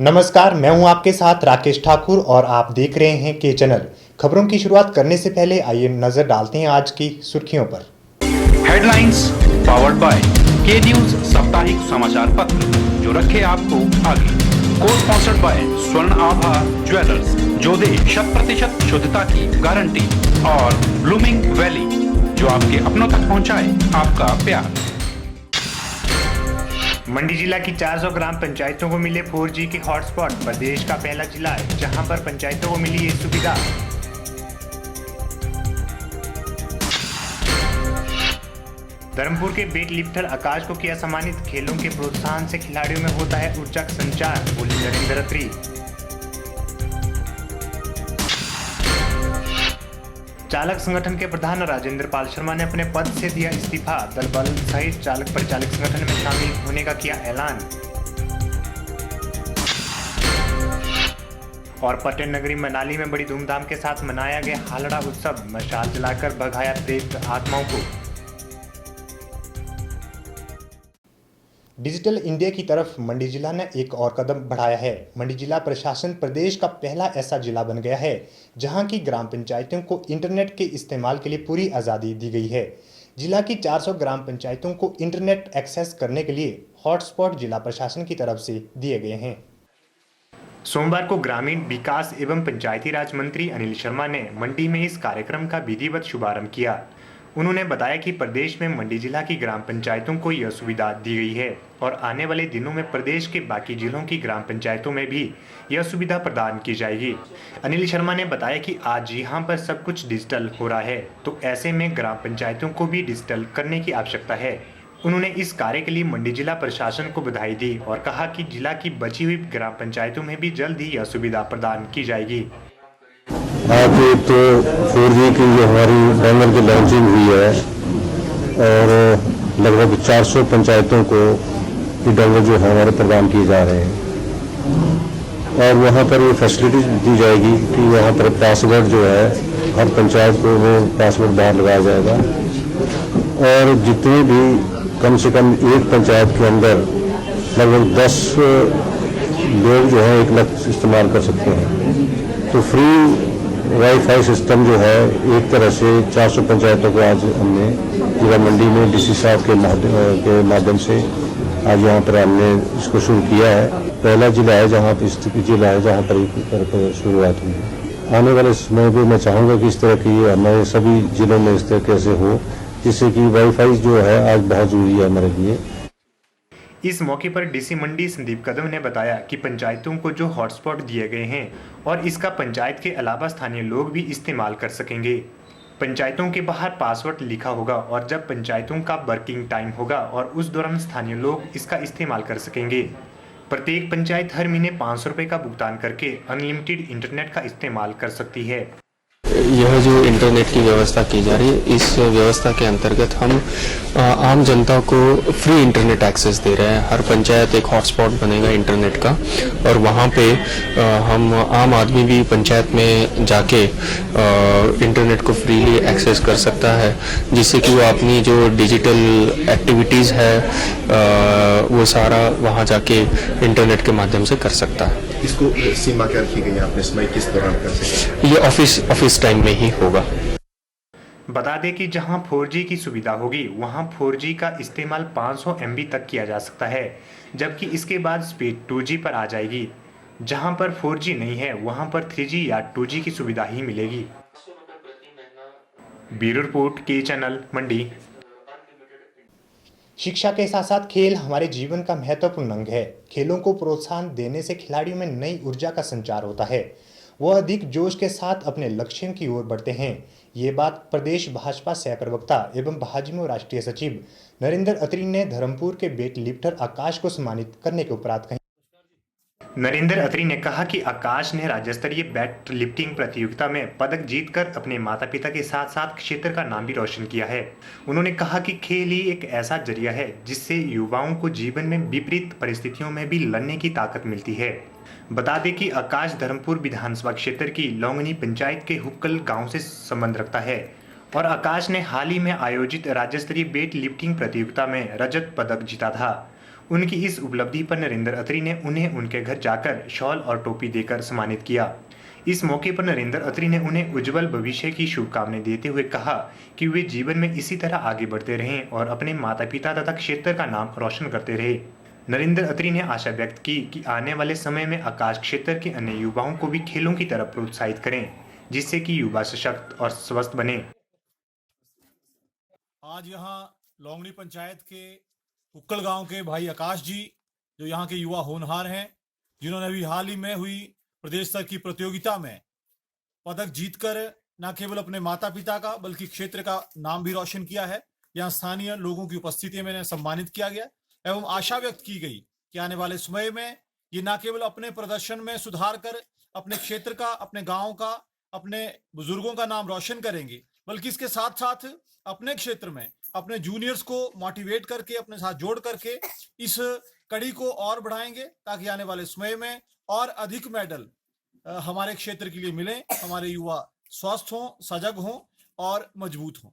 नमस्कार, मैं हूं आपके साथ राकेश ठाकुर और आप देख रहे हैं के चैनल। खबरों की शुरुआत करने से पहले आइए नजर डालते हैं आज की सुर्खियों पर। हेडलाइंस पावर्ड बाय के न्यूज साप्ताहिक समाचार पत्र जो रखे आपको आगे। को स्पॉन्सर्ड बाय स्वर्ण आभा ज्वेलर्स जो दे 100% शुद्धता की गारंटी और ब्लूमिंग वैली जो आपके अपनों तक पहुंचाए आपका प्यार। मंडी जिला की 400 ग्राम पंचायतों को मिले 4G के हॉटस्पॉट। प्रदेश का पहला जिला है जहां पर पंचायतों को मिली ये सुविधा। धर्मपुर के वेट लिफ्टर आकाश को किया सम्मानित। खेलों के प्रोत्साहन से खिलाड़ियों में होता है ऊर्जा का संचार, बोले नरेंद्र अत्री। चालक संगठन के प्रधान राजेंद्र पाल शर्मा ने अपने पद से दिया इस्तीफा। दल बल सहित चालक परिचालक संगठन में शामिल होने का किया ऐलान। और पर्यटन नगरी मनाली में बड़ी धूमधाम के साथ मनाया गया हालड़ा उत्सव। मशाल जलाकर भगाया प्रेत आत्माओं को। डिजिटल इंडिया की तरफ मंडी जिला ने एक और कदम बढ़ाया है। मंडी जिला प्रशासन प्रदेश का पहला ऐसा जिला बन गया है जहां की ग्राम पंचायतों को इंटरनेट के इस्तेमाल के लिए पूरी आज़ादी दी गई है। जिला की 400 ग्राम पंचायतों को इंटरनेट एक्सेस करने के लिए हॉटस्पॉट जिला प्रशासन की तरफ से दिए गए हैं। सोमवार को ग्रामीण विकास एवं पंचायती राज मंत्री अनिल शर्मा ने मंडी में इस कार्यक्रम का विधिवत शुभारंभ किया। उन्होंने बताया कि प्रदेश में मंडी जिला की ग्राम पंचायतों को यह सुविधा दी गई है और आने वाले दिनों में प्रदेश के बाकी जिलों की ग्राम पंचायतों में भी यह सुविधा प्रदान की जाएगी। अनिल शर्मा ने बताया कि आज यहाँ पर सब कुछ डिजिटल हो रहा है, तो ऐसे में ग्राम पंचायतों को भी डिजिटल करने की आवश्यकता है। उन्होंने इस कार्य के लिए मंडी जिला प्रशासन को बधाई दी और कहा कि जिला की बची हुई ग्राम पंचायतों में भी जल्द ही यह सुविधा प्रदान की जाएगी। आज तो 4G की जो हमारी डोंगर की लॉन्चिंग हुई है और लगभग 400 पंचायतों को ये डोंगर जो है हमारे प्रदान किए जा रहे हैं और वहाँ पर ये फैसिलिटीज दी जाएगी कि वहाँ पर पासवर्ड जो है हर पंचायत को वो पासवर्ड बाहर लगाया जाएगा और जितने भी कम से कम एक पंचायत के अंदर लगभग 10 लोग जो है 1 लाख इस्तेमाल कर सकते हैं। तो फ्री वाईफाई सिस्टम जो है एक तरह से 400 पंचायतों को आज हमने जिला मंडी में डीसी साहब के माध्यम से आज यहाँ पर हमने इसको शुरू किया है। पहला जिला है जहाँ पर शुरुआत हुई है। आने वाले समय में मैं चाहूँगा कि इस तरह की हमारे सभी जिलों में इस तरह से हो, जिससे कि वाईफाई जो है आज बहुत जरूरी है हमारे लिए। इस मौके पर डीसी मंडी संदीप कदम ने बताया कि पंचायतों को जो हॉटस्पॉट दिए गए हैं और इसका पंचायत के अलावा स्थानीय लोग भी इस्तेमाल कर सकेंगे। पंचायतों के बाहर पासवर्ड लिखा होगा और जब पंचायतों का वर्किंग टाइम होगा और उस दौरान स्थानीय लोग इसका इस्तेमाल कर सकेंगे। प्रत्येक पंचायत हर महीने 500 रुपये का भुगतान करके अनलिमिटेड इंटरनेट का इस्तेमाल कर सकती है। यह जो इंटरनेट की व्यवस्था की जा रही है, इस व्यवस्था के अंतर्गत हम आम जनता को फ्री इंटरनेट एक्सेस दे रहे हैं। हर पंचायत एक हॉटस्पॉट बनेगा इंटरनेट का और वहाँ पे हम आम आदमी भी पंचायत में जाके इंटरनेट को फ्रीली एक्सेस कर सकता है, जिससे कि वो अपनी जो डिजिटल एक्टिविटीज़ है वो सारा वहाँ जाके इंटरनेट के माध्यम से कर सकता है। इसको सीमा क्या रखी गई है आपने, समय किस दौरान कर सकते हैं? ये ऑफिस टाइम में ही होगा। बता दें कि जहां 4G की सुविधा होगी वहां 4G का इस्तेमाल 500 MB तक किया जा सकता है, जबकि इसके बाद स्पीड 2G पर आ जाएगी। जहां पर 4G नहीं है वहां पर 3G या 2G की सुविधा ही मिलेगी। ब्यूरो रिपोर्ट के चैनल मंडी। शिक्षा के साथ साथ खेल हमारे जीवन का महत्वपूर्ण अंग है। खेलों को प्रोत्साहन देने से खिलाड़ियों में नई ऊर्जा का संचार होता है, वह अधिक जोश के साथ अपने लक्ष्यों की ओर बढ़ते हैं। ये बात प्रदेश भाजपा सह प्रवक्ता एवं भाजपा राष्ट्रीय सचिव नरेंद्र अत्री ने धर्मपुर के वेट लिफ्टर आकाश को सम्मानित करने के उपरांत कही। नरेंद्र अत्री ने कहा कि आकाश ने राज्य स्तरीय वेट लिफ्टिंग प्रतियोगिता में पदक जीतकर अपने माता पिता के साथ साथ क्षेत्र का नाम भी रोशन किया है। उन्होंने कहा कि खेल ही एक ऐसा जरिया है जिससे युवाओं को जीवन में विपरीत परिस्थितियों में भी लड़ने की ताकत मिलती है। बता दें कि आकाश धर्मपुर विधानसभा क्षेत्र की लोंगनी पंचायत के हुक्कल गांव से संबंध रखता है और आकाश ने हाल ही में आयोजित राज्य स्तरीय वेट लिफ्टिंग प्रतियोगिता में रजत पदक जीता था। उनकी इस उपलब्धि पर नरेंद्र अत्री ने उन्हें उनके घर जाकर शॉल और टोपी देकर सम्मानित किया। इस मौके पर नरेंद्र अत्री ने उन्हें उज्जवल भविष्य की शुभकामनाएं देते हुए कहा कि वे जीवन में इसी तरह आगे बढ़ते रहें और अपने माता पिता तथा क्षेत्र का नाम रोशन करते रहे। नरेंद्र अत्री ने आशा व्यक्त की कि आने वाले समय में आकाश क्षेत्र के अन्य युवाओं को भी खेलों की तरफ प्रोत्साहित करें, जिससे कि युवा सशक्त और स्वस्थ बने। आज यहाँ लोंगड़ी पंचायत के कुक्कल गांव के भाई आकाश जी, जो यहाँ के युवा होनहार हैं, जिन्होंने अभी हाल ही में हुई प्रदेश स्तर की प्रतियोगिता में पदक जीतकर न केवल अपने माता पिता का बल्कि क्षेत्र का नाम भी रोशन किया है। यहाँ स्थानीय लोगों की उपस्थिति में सम्मानित किया गया एवं आशा व्यक्त की गई कि आने वाले समय में ये न केवल अपने प्रदर्शन में सुधार कर अपने क्षेत्र का, अपने गांव का, अपने बुजुर्गों का नाम रोशन करेंगे, बल्कि इसके साथ साथ अपने क्षेत्र में अपने जूनियर्स को मोटिवेट करके, अपने साथ जोड़ करके इस कड़ी को और बढ़ाएंगे, ताकि आने वाले समय में और अधिक मेडल हमारे क्षेत्र के लिए मिले, हमारे युवा स्वस्थ हों, सजग हों और मजबूत हों।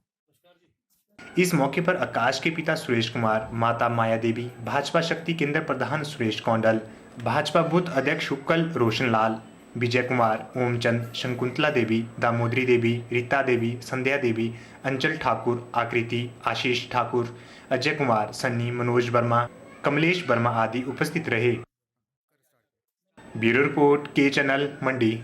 इस मौके पर आकाश के पिता सुरेश कुमार, माता माया देवी, भाजपा शक्ति केंद्र प्रधान सुरेश कौंडल, भाजपा बूथ अध्यक्ष हुक्कल रोशन लाल, विजय कुमार, ओमचंद, शंकुंतला देवी, दामोदरी देवी, रीता देवी, संध्या देवी, अंचल ठाकुर, आकृति, आशीष ठाकुर, अजय कुमार, सन्नी, मनोज वर्मा, कमलेश वर्मा आदि उपस्थित रहे। ब्यूरो रिपोर्ट, के चैनल, मंडी।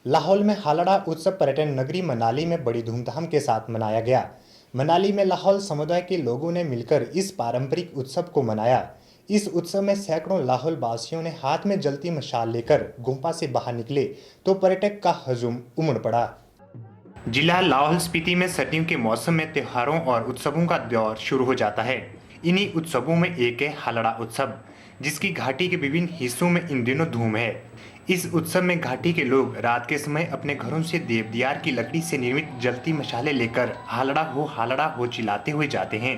लाहौल में हालड़ा उत्सव पर्यटन नगरी मनाली में बड़ी धूमधाम के साथ मनाया गया। मनाली में लाहौल समुदाय के लोगों ने मिलकर इस पारंपरिक उत्सव को मनाया। इस उत्सव में सैकड़ों लाहौल वासियों ने हाथ में जलती मशाल लेकर गुम्पा से बाहर निकले तो पर्यटक का हजूम उमड़ पड़ा। जिला लाहौल स्पीति में सर्दियों के मौसम में त्योहारों और उत्सवों का दौर शुरू हो जाता है। इन्हीं उत्सवों में एक है हालड़ा उत्सव, जिसकी घाटी के विभिन्न हिस्सों में इन दिनों धूम है। इस उत्सव में घाटी के लोग रात के समय अपने घरों से देवदियार की लकड़ी से निर्मित जलती मशालें लेकर हालड़ा हो चिल्लाते हुए जाते हैं।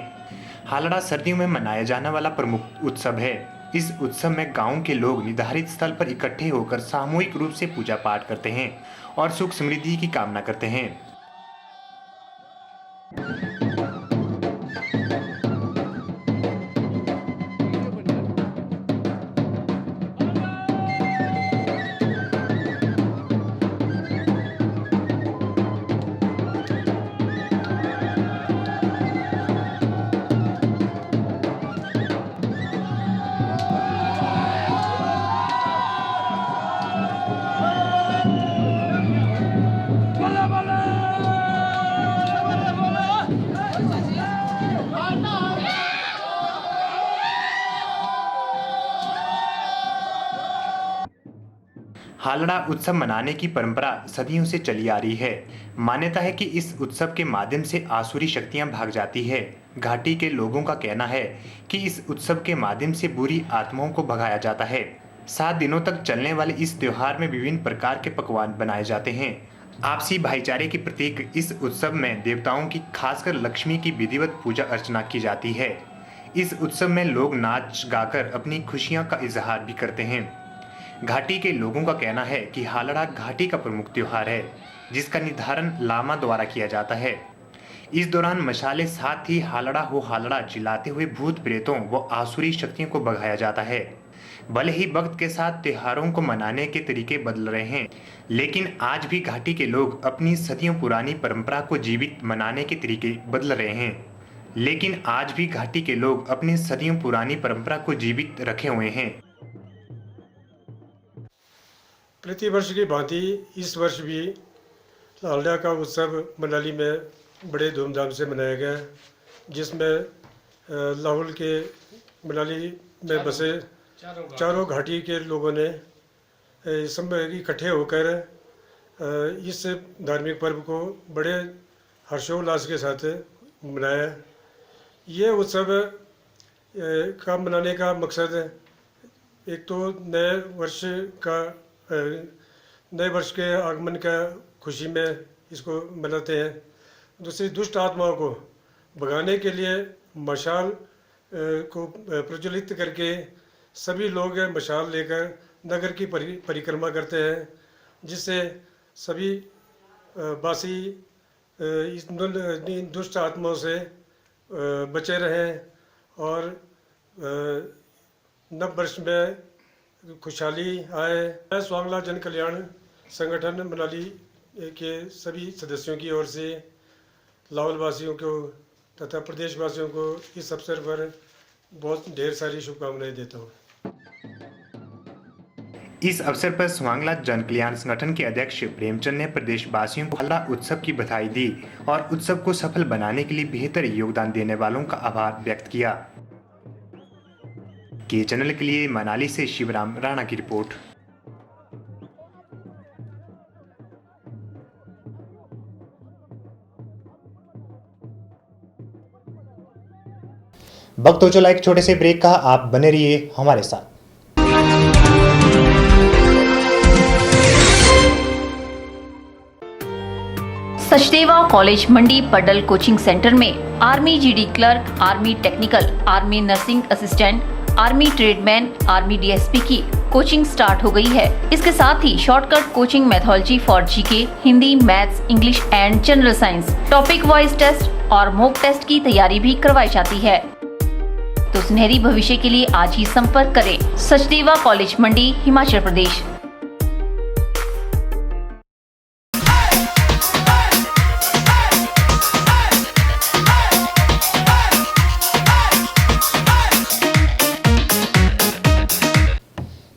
हालड़ा सर्दियों में मनाया जाने वाला प्रमुख उत्सव है। इस उत्सव में गांव के लोग निर्धारित स्थल पर इकट्ठे होकर सामूहिक रूप से पूजा पाठ करते हैं और सुख समृद्धि की कामना करते हैं। हालड़ा उत्सव मनाने की परंपरा सदियों से चली आ रही है। मान्यता है कि इस उत्सव के माध्यम से आसुरी शक्तियां भाग जाती है। घाटी के लोगों का कहना है कि इस उत्सव के माध्यम से बुरी आत्माओं को भगाया जाता है। 7 दिनों तक चलने वाले इस त्योहार में विभिन्न प्रकार के पकवान बनाए जाते हैं। आपसी भाईचारे के प्रतीक इस उत्सव में देवताओं की, खासकर लक्ष्मी की विधिवत पूजा अर्चना की जाती है। इस उत्सव में लोग नाच गाकर अपनी खुशियां का इजहार भी करते हैं। घाटी के लोगों का कहना है कि हालड़ा घाटी का प्रमुख त्योहार है, जिसका निर्धारण लामा द्वारा किया जाता है। इस दौरान मशाले साथ ही हालड़ा चिल्लाते हुए भूत प्रेतों व आसुरी शक्तियों को भगाया जाता है। भले ही वक्त के साथ त्योहारों को मनाने के तरीके बदल रहे हैं, लेकिन आज भी घाटी के लोग अपनी सदियों पुरानी परंपरा को जीवित मनाने के तरीके बदल रहे हैं। प्रति वर्ष की भांति इस वर्ष भी हालड़ा का उत्सव मनाली में बड़े धूमधाम से मनाया गया, जिसमें लाहौल के मनाली में बसे चारों घाटी के लोगों ने सब इकट्ठे होकर इस धार्मिक पर्व को बड़े हर्षोल्लास के साथ मनाया। ये उत्सव का मनाने का मकसद एक तो नए वर्ष के आगमन का खुशी में इसको मनाते हैं। दूसरी, दुष्ट आत्माओं को भगाने के लिए मशाल को प्रज्वलित करके सभी लोग मशाल लेकर नगर की परिक्रमा करते हैं, जिससे सभी वासी इस दुष्ट आत्माओं से बचे रहें और नव वर्ष में खुशहाली आए। स्वांगला जन कल्याण संगठन मनाली के सभी सदस्यों की ओर से लाहौल वासियों को तथा प्रदेशवासियों को इस अवसर पर बहुत ढेर सारी शुभकामनाएं देता हूँ। इस अवसर पर स्वांगला जन कल्याण संगठन के अध्यक्ष प्रेमचंद ने प्रदेशवासियों को हल्ला उत्सव की बधाई दी और उत्सव को सफल बनाने के लिए बेहतर योगदान देने वालों का आभार व्यक्त किया। के चैनल के लिए मनाली से शिवराम राणा की रिपोर्ट। वक्त हो चला एक छोटे से ब्रेक का, आप बने रहिए हमारे साथ। Sachdeva college Mandi Padal coaching centre में army GD clerk, army technical, army nursing assistant, army tradesman, army DSP की कोचिंग स्टार्ट हो गई है। इसके साथ ही shortcut coaching methodology for GK, Hindi, maths, English and general science, topic wise test और मॉक टेस्ट की तैयारी भी करवाई जाती है। तो सुनहरी भविष्य के लिए आज ही संपर्क करें। सचदेवा कॉलेज मंडी, हिमाचल प्रदेश।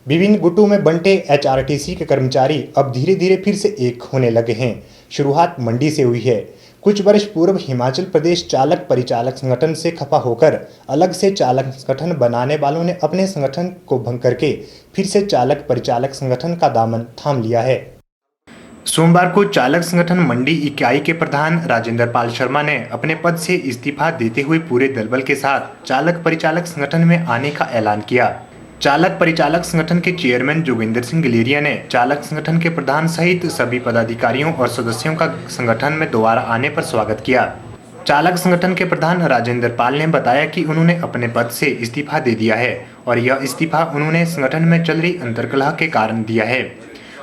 विभिन्न गुटों में बंटे एचआरटीसी के कर्मचारी अब धीरे धीरे फिर से एक होने लगे हैं। शुरुआत मंडी से हुई है। कुछ वर्ष पूर्व हिमाचल प्रदेश चालक परिचालक संगठन से खफा होकर अलग से चालक संगठन बनाने वालों ने अपने संगठन को भंग करके फिर से चालक परिचालक संगठन का दामन थाम लिया है। सोमवार को चालक संगठन मंडी इकाई के प्रधान राजेंद्र पाल शर्मा ने अपने पद से इस्तीफा देते हुए पूरे दलबल के साथ चालक परिचालक संगठन में आने का ऐलान किया। चालक परिचालक संगठन के चेयरमैन जोगिंदर सिंह गलेरिया ने चालक संगठन के प्रधान सहित सभी पदाधिकारियों और सदस्यों का संगठन में दोबारा आने पर स्वागत किया। चालक संगठन के प्रधान राजेंद्र पाल ने बताया कि उन्होंने अपने पद से इस्तीफा दे दिया है और यह इस्तीफा उन्होंने संगठन में चल रही अंतर्कलह के कारण दिया है।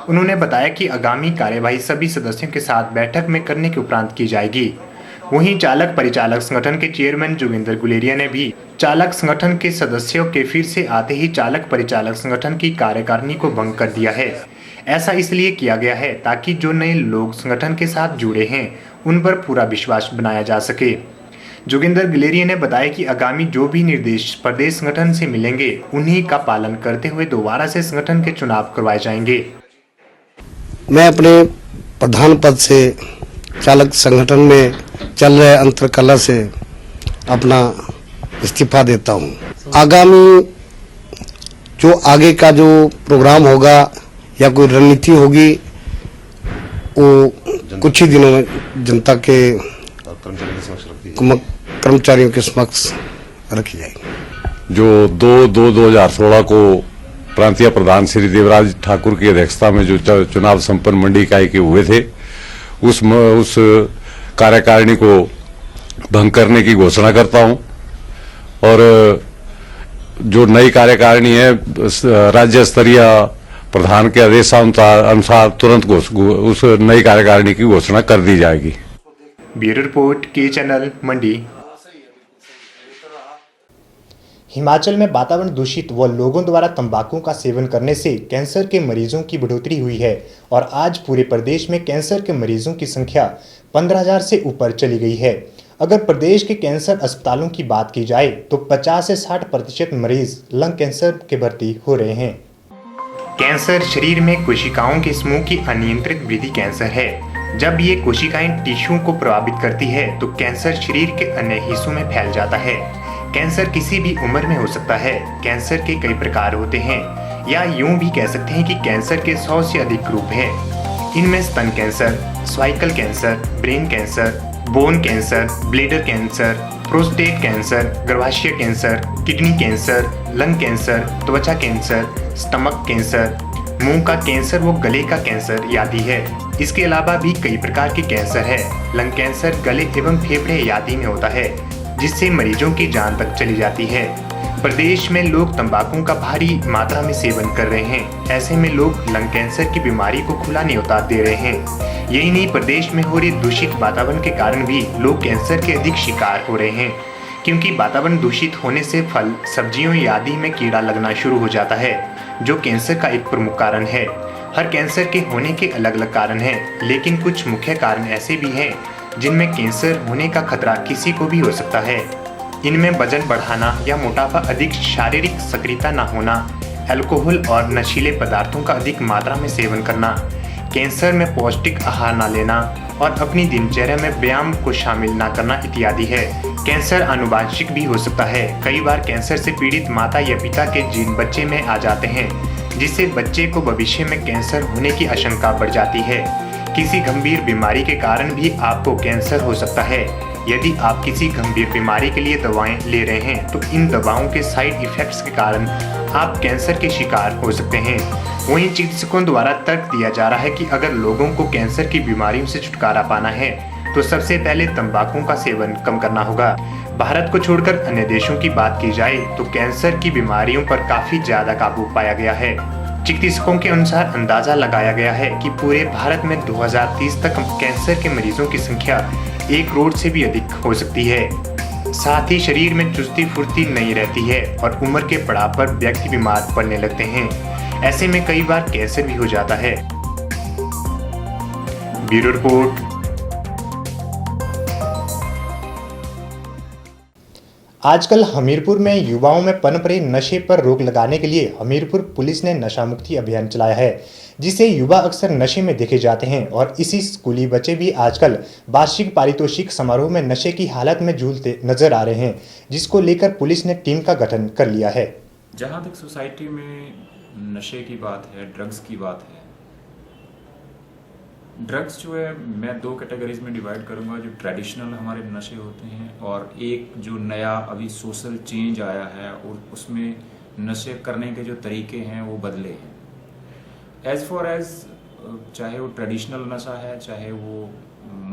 उन्होंने बताया कि आगामी कार्यवाही सभी सदस्यों के साथ बैठक में करने के उपरांत की जाएगी। वहीं चालक परिचालक संगठन के चेयरमैन जोगिंदर गुलेरिया ने भी चालक संगठन के सदस्यों के फिर से आते ही चालक परिचालक संगठन की कार्यकारिणी को भंग कर दिया है। ऐसा इसलिए किया गया है ताकि जो नए लोग संगठन के साथ जुड़े हैं उन पर पूरा विश्वास बनाया जा सके। जोगिंदर गुलेरिया ने बताया कि आगामी जो भी निर्देश प्रदेश संगठन से मिलेंगे उन्हीं का पालन करते हुए दोबारा से संगठन के चुनाव करवाए जाएंगे। मैं अपने प्रधान पद से चालक संगठन में चल रहे अंतर्कलह से अपना इस्तीफा देता हूं। आगामी जो आगे का जो प्रोग्राम होगा या कोई रणनीति होगी वो कुछ ही दिनों में जनता के कर्मचारियों के समक्ष रखी जाएगी। जो 2/2/2016 को प्रांतीय प्रधान श्री देवराज ठाकुर की अध्यक्षता में जो चुनाव संपन्न मंडी इकाई के हुए थे उस कार्यकारिणी को भंग करने की घोषणा करता हूं और जो नई कार्यकारिणी है राज्य स्तरीय प्रधान के आदेशानुसार तुरंत उस नई कार्यकारिणी की घोषणा कर दी जाएगी। ब्यूरो रिपोर्ट, के चैनल मंडी। हिमाचल में वातावरण दूषित व लोगों द्वारा तंबाकू का सेवन करने से कैंसर के मरीजों की बढ़ोतरी हुई है और आज पूरे प्रदेश में कैंसर के मरीजों की संख्या 15,000 से ऊपर चली गई है। अगर प्रदेश के कैंसर अस्पतालों की बात की जाए तो 50 से 60% मरीज लंग कैंसर के भर्ती हो रहे हैं। कैंसर शरीर में कोशिकाओं के समूह की अनियंत्रित वृद्धि कैंसर है। जब ये कोशिकाएं टिश्यू को प्रभावित करती है तो कैंसर शरीर के अन्य हिस्सों में फैल जाता है। कैंसर किसी भी उम्र में हो सकता है। कैंसर के कई प्रकार होते हैं या यूं भी कह सकते हैं कि कैंसर के 100 से अधिक रूप हैं। इनमें स्तन cancer, cervical cancer, brain cancer, bone cancer, bladder cancer, prostate cancer, गर्भाशय cancer, kidney cancer, lung cancer, त्वचा कैंसर, स्टमक कैंसर, मुंह का कैंसर व गले का कैंसर आदि है। इसके अलावा भी कई प्रकार के कैंसर है। लंग कैंसर गले एवं फेफड़े आदि में होता है जिससे मरीजों की जान तक चली जाती है। प्रदेश में लोग तंबाकू का भारी मात्रा में सेवन कर रहे हैं। ऐसे में लोग लंग कैंसर की बीमारी को खुला न्योता दे रहे हैं। यही नहीं, प्रदेश में हो रही दूषित वातावरण के कारण भी लोग कैंसर के अधिक शिकार हो रहे हैं, क्योंकि वातावरण दूषित होने से फल, सब्जियों आदि में कीड़ा लगना शुरू हो जाता है, जो कैंसर का एक प्रमुख कारण है। हर कैंसर के होने के अलग अलग कारण हैं, लेकिन कुछ मुख्य कारण ऐसे भी हैं जिनमें कैंसर होने का खतरा किसी को भी हो सकता है। इनमें वजन बढ़ाना या मोटापा, अधिक शारीरिक सक्रियता न होना, अल्कोहल और नशीले पदार्थों का अधिक मात्रा में सेवन करना, कैंसर में पौष्टिक आहार न लेना और अपनी दिनचर्या में व्यायाम को शामिल न करना इत्यादि है। कैंसर आनुवंशिक भी हो सकता है। कई बार कैंसर से पीड़ित माता या पिता के जीन बच्चे में आ जाते हैं, जिससे बच्चे को भविष्य में कैंसर होने की आशंका बढ़ जाती है। किसी गंभीर बीमारी के कारण भी आपको कैंसर हो सकता है। यदि आप किसी गंभीर बीमारी के लिए दवाएं ले रहे हैं तो इन दवाओं के साइड इफेक्ट्स के कारण आप कैंसर के शिकार हो सकते हैं। वहीं चिकित्सकों द्वारा तर्क दिया जा रहा है कि अगर लोगों को कैंसर की बीमारियों से छुटकारा पाना है तो सबसे पहले तंबाकू का सेवन कम करना होगा। भारत को छोड़कर अन्य देशों की बात की जाए तो कैंसर की बीमारियों पर काफी ज्यादा काबू पाया गया है। चिकित्सकों के अनुसार अंदाजा लगाया गया है कि पूरे भारत में 2030 तक कैंसर के मरीजों की संख्या 1 करोड़ से भी अधिक हो सकती है। साथ ही शरीर में चुस्ती फुर्ती नहीं रहती है और उम्र के पड़ाव पर व्यक्ति बीमार पड़ने लगते हैं। ऐसे में कई बार कैंसर भी हो जाता है। Bureau report. आजकल हमीरपुर में युवाओं में पनप रहे नशे पर रोक लगाने के लिए हमीरपुर पुलिस ने नशा मुक्ति अभियान चलाया है, जिसे युवा अक्सर नशे में देखे जाते हैं और इसी स्कूली बच्चे भी आजकल वार्षिक पारितोषिक समारोह में नशे की हालत में झूलते नजर आ रहे हैं, जिसको लेकर पुलिस ने टीम का गठन कर लिया है। जहाँ तक सोसाइटी में नशे की बात है, ड्रग्स की बात है, ड्रग्स जो है मैं 2 कैटेगरीज में डिवाइड करूँगा। जो ट्रेडिशनल हमारे नशे होते हैं और एक जो नया अभी सोशल चेंज आया है और उसमें नशे करने के जो तरीके हैं वो बदले हैं। एज फॉर एज चाहे वो ट्रेडिशनल नशा है चाहे वो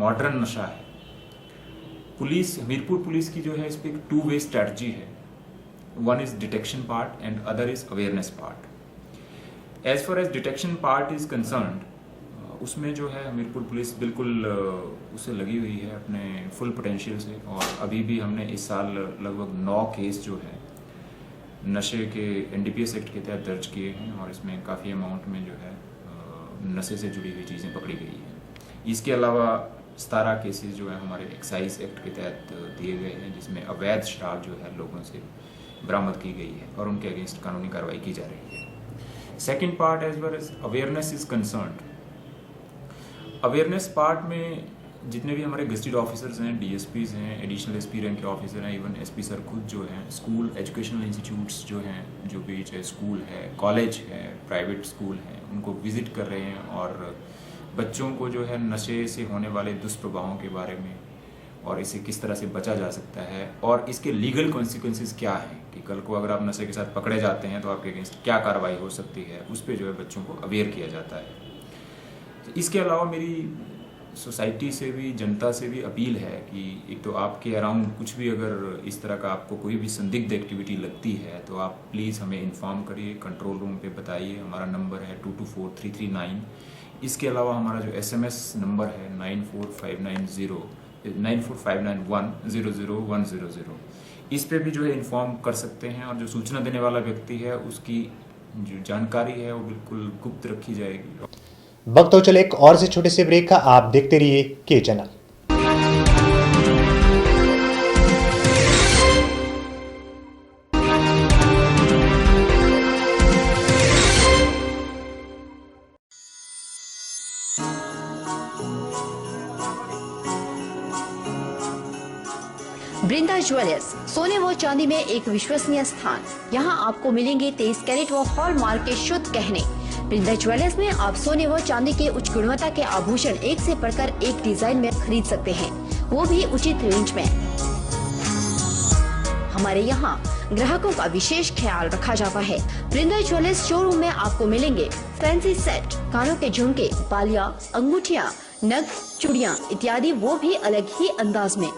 मॉडर्न नशा है, पुलिस, हमीरपुर पुलिस की जो है इस पर एक 2 वे स्ट्रैटेजी है। One is detection part and other is awareness part. As far as detection part is concerned, उसमें जो है हमीरपुर पुलिस बिल्कुल उससे लगी हुई है अपने फुल पोटेंशियल से। और अभी भी हमने इस साल लगभग 9 केस जो है नशे के NDPS एक्ट के तहत दर्ज किए हैं और इसमें काफ़ी अमाउंट में जो है नशे से जुड़ी हुई चीज़ें पकड़ी गई हैं। इसके अलावा 17 केसेस जो है हमारे एक्साइज एक्ट के तहत दिए गए हैं, जिसमें अवैध शराब जो है लोगों से बरामद की गई है और उनके अगेंस्ट कानूनी कार्रवाई की जा रही है। Second part, as well as awareness is concerned, awareness part में जितने भी हमारे गेस्टेड ऑफिसर्स हैं, DSPs हैं, एडिशनल SP रैंक के ऑफिसर हैं, इवन SP सर खुद जो हैं, स्कूल एजुकेशनल इंस्टीट्यूट्स जो हैं, जो भी चाहे स्कूल है, कॉलेज है, प्राइवेट स्कूल हैं, उनको विजिट कर रहे हैं और बच्चों को जो है नशे से होने वाले दुष्प्रभावों के बारे में और इसे किस तरह से बचा जा सकता है और इसके लीगल कॉन्सिक्वेंसेस क्या हैं कि कल को अगर आप नशे के साथ पकड़े जाते हैं तो आपके अगेंस्ट क्या कार्रवाई हो सकती है, उस पर जो है बच्चों को अवेयर किया जाता है। तो इसके अलावा मेरी सोसाइटी से भी, जनता से भी अपील है कि एक तो आपके अराउंड कुछ भी अगर इस तरह का आपको कोई भी संदिग्ध एक्टिविटी लगती है तो आप प्लीज़ हमें इन्फॉर्म करिए, कंट्रोल रूम पे बताइए। हमारा नंबर है 224339। इसके अलावा हमारा जो SMS नंबर है 9459100100। इस पे भी जो है इन्फॉर्म कर सकते हैं और जो सूचना देने वाला व्यक्ति है उसकी जो जानकारी है वो बिल्कुल गुप्त रखी जाएगी। वक्त हो चले एक और से छोटे से ब्रेक का। आप देखते रहिए के चैनल। बृंदा ज्वेलर्स, सोने व चांदी में एक विश्वसनीय स्थान। यहाँ आपको मिलेंगे 23 कैरेट व हॉलमार्क के शुद्ध गहने। बृंदा ज्वेलर्स में आप सोने व चांदी के उच्च गुणवत्ता के आभूषण एक से बढ़कर एक डिजाइन में खरीद सकते हैं, वो भी उचित रेंज में। हमारे यहाँ ग्राहकों का विशेष ख्याल रखा जाता है। बृंदा ज्वेलर्स शोरूम में आपको मिलेंगे फैंसी सेट, कानों के झुमके, बालियां, अंगूठियां, नग, चूड़ियां इत्यादि, वो भी अलग ही अंदाज में।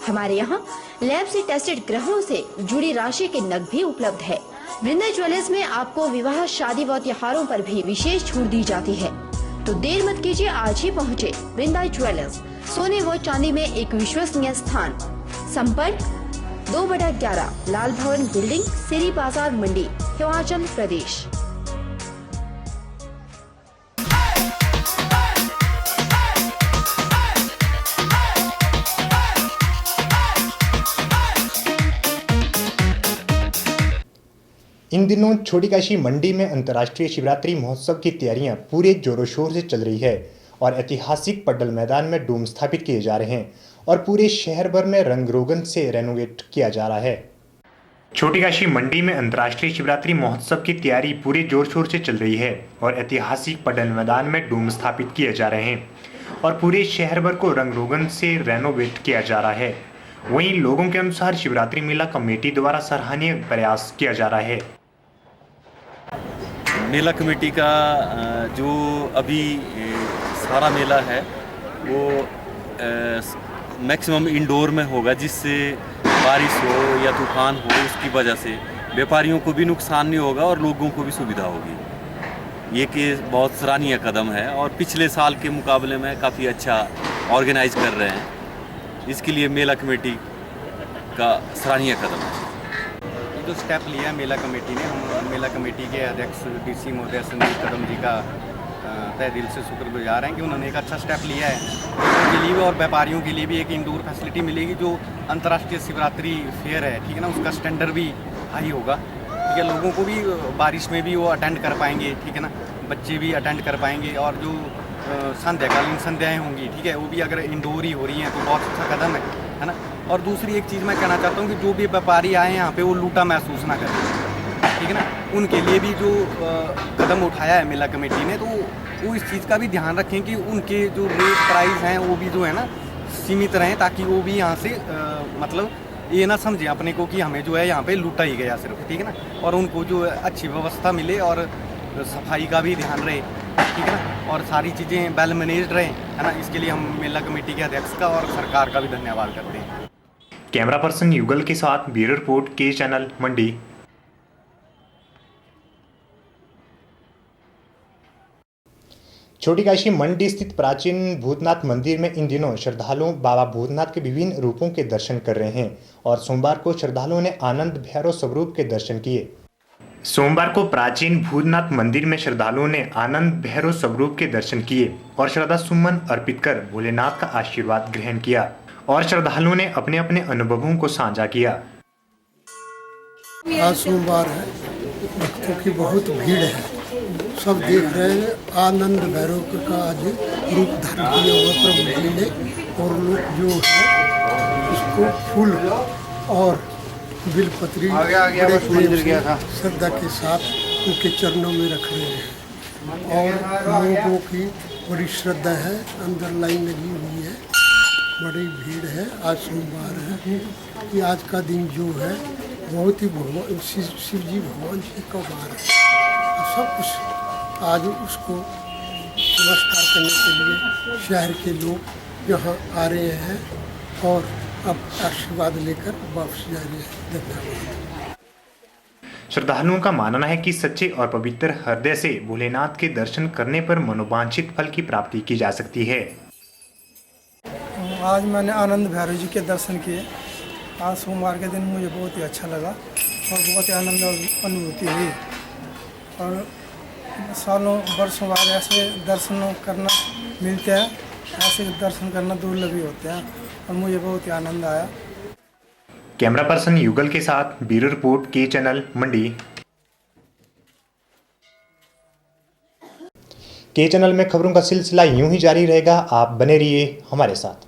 हमारे यहाँ लैब से टेस्टेड ग्रहों से जुड़ी राशि के नग भी उपलब्ध है। वृंदा ज्वेलर्स में आपको विवाह, शादी व त्योहारों पर भी विशेष छूट दी जाती है। तो देर मत कीजिए, आज ही पहुँचे वृंदा ज्वेलर्स, सोने व चांदी में एक विश्वसनीय स्थान। संपर्क 2/11 लाल भवन बिल्डिंग, सिरी बाजार मंडी, हिमाचल प्रदेश। इन दिनों छोटी काशी मंडी में अंतर्राष्ट्रीय शिवरात्रि महोत्सव की तैयारियां पूरे जोरों शोर से चल रही है और ऐतिहासिक पड्डल मैदान में डोम स्थापित किए जा रहे हैं और पूरे शहर भर में रंग रोगन से रेनोवेट किया जा रहा है। छोटी काशी मंडी में अंतर्राष्ट्रीय शिवरात्रि महोत्सव की तैयारी पूरे जोर शोर से चल रही है और ऐतिहासिक पड्डल मैदान में डोम स्थापित किए जा रहे हैं और पूरे शहर भर को रंग रोगन से रेनोवेट किया जा रहा है। वहीं लोगों के अनुसार शिवरात्रि मेला कमेटी द्वारा सराहनीय प्रयास किया जा रहा है। मेला कमेटी का जो अभी सारा मेला है वो मैक्सिमम इंडोर में होगा, जिससे बारिश हो या तूफान हो उसकी वजह से व्यापारियों को भी नुकसान नहीं होगा और लोगों को भी सुविधा होगी। ये कि बहुत सराहनीय कदम है और पिछले साल के मुकाबले में काफ़ी अच्छा ऑर्गेनाइज कर रहे हैं। इसके लिए मेला कमेटी का सराहनीय कदम है। जो स्टेप लिया मेला कमेटी ने, हम मेला कमेटी के अध्यक्ष डीसी महोदय संदीप कदम जी का तहे दिल से शुक्रगुजार हैं कि उन्होंने एक अच्छा स्टेप लिया है। उनके लिए भी और व्यापारियों के लिए भी एक इंडोर फैसिलिटी मिलेगी। जो अंतर्राष्ट्रीय शिवरात्रि फेयर है, ठीक है ना, उसका स्टैंडर्ड भी हाई होगा, ठीक है। लोगों को भी बारिश में भी वो अटेंड कर पाएंगे, ठीक है ना, बच्चे भी अटेंड कर पाएंगे और जो संध्याकालीन संध्याएँ होंगी, ठीक है, वो भी अगर इंडोर ही हो रही हैं तो बहुत अच्छा कदम है ना। और दूसरी एक चीज़ मैं कहना चाहता हूँ कि जो भी व्यापारी आए यहाँ पे वो लूटा महसूस ना करें, ठीक है ना। उनके लिए भी जो कदम उठाया है मेला कमेटी ने, तो वो इस चीज़ का भी ध्यान रखें कि उनके जो रेट प्राइस हैं वो भी जो है ना सीमित रहें, ताकि वो भी यहाँ से मतलब ये ना समझें अपने को कि हमें जो है यहाँ पे लूटा ही गया सिर्फ, ठीक है ना। और उनको जो अच्छी व्यवस्था मिले और सफाई का भी ध्यान रहे, ठीक है ना, और सारी चीज़ें वेल मैनेज्ड रहें, है ना। इसके लिए हम मेला कमेटी के अध्यक्ष का और सरकार का भी धन्यवाद करते हैं। कैमरा पर्सन युगल के साथ ब्यूरो रिपोर्ट के चैनल मंडी। छोटी काशी मंडी स्थित प्राचीन भूतनाथ मंदिर में इन दिनों श्रद्धालु बाबा भूतनाथ के विभिन्न रूपों के दर्शन कर रहे हैं और सोमवार को श्रद्धालुओं ने आनंद भैरव स्वरूप के दर्शन किए। सोमवार को प्राचीन भूतनाथ मंदिर में श्रद्धालुओं ने आनंद भैरव स्वरूप के दर्शन किए और श्रद्धा सुमन अर्पित कर भोलेनाथ का आशीर्वाद ग्रहण किया और श्रद्धालुओं ने अपने अपने अनुभवों को साझा किया। आज सोमवार है, भक्तों की बहुत भीड़ है, सब देख रहे हैं। आनंद भैरव का आज रूप धारण किया हुआ प्रभु जी ने, और लोग जो है उसको फूल और बिलपत्री बड़े प्रेम से श्रद्धा के साथ उनके चरणों में रख रहे हैं और लोगों की बड़ी श्रद्धा है। अंदर लाइन लगी हुई है, बड़ी भीड़ है। आज सोमवार है कि आज का दिन जो है बहुत ही भगवान शिव जी भगवान जी का वार है। सब कुछ आज उसको नमस्कार करने के लिए शहर के लोग यहाँ आ रहे हैं और अब आशीर्वाद लेकर वापस जा रहे हैं। धन्यवाद। श्रद्धालुओं का मानना है कि सच्चे और पवित्र हृदय से भोलेनाथ के दर्शन करने पर मनोवांछित फल की प्राप्ति की जा सकती है। आज मैंने आनंद भैरव जी के दर्शन किए। आज सोमवार के दिन मुझे बहुत ही अच्छा लगा और बहुत ही आनंद और अनुभूति हुई और सालों वर्षों बाद ऐसे दर्शन करना मिलते हैं, ऐसे दर्शन करना दुर्लभ ही होते हैं और मुझे बहुत ही आनंद आया। कैमरा पर्सन युगल के साथ ब्यूरो रिपोर्ट के चैनल मंडी। के चैनल में खबरों का सिलसिला यूं ही जारी रहेगा, आप बने रहिए हमारे साथ।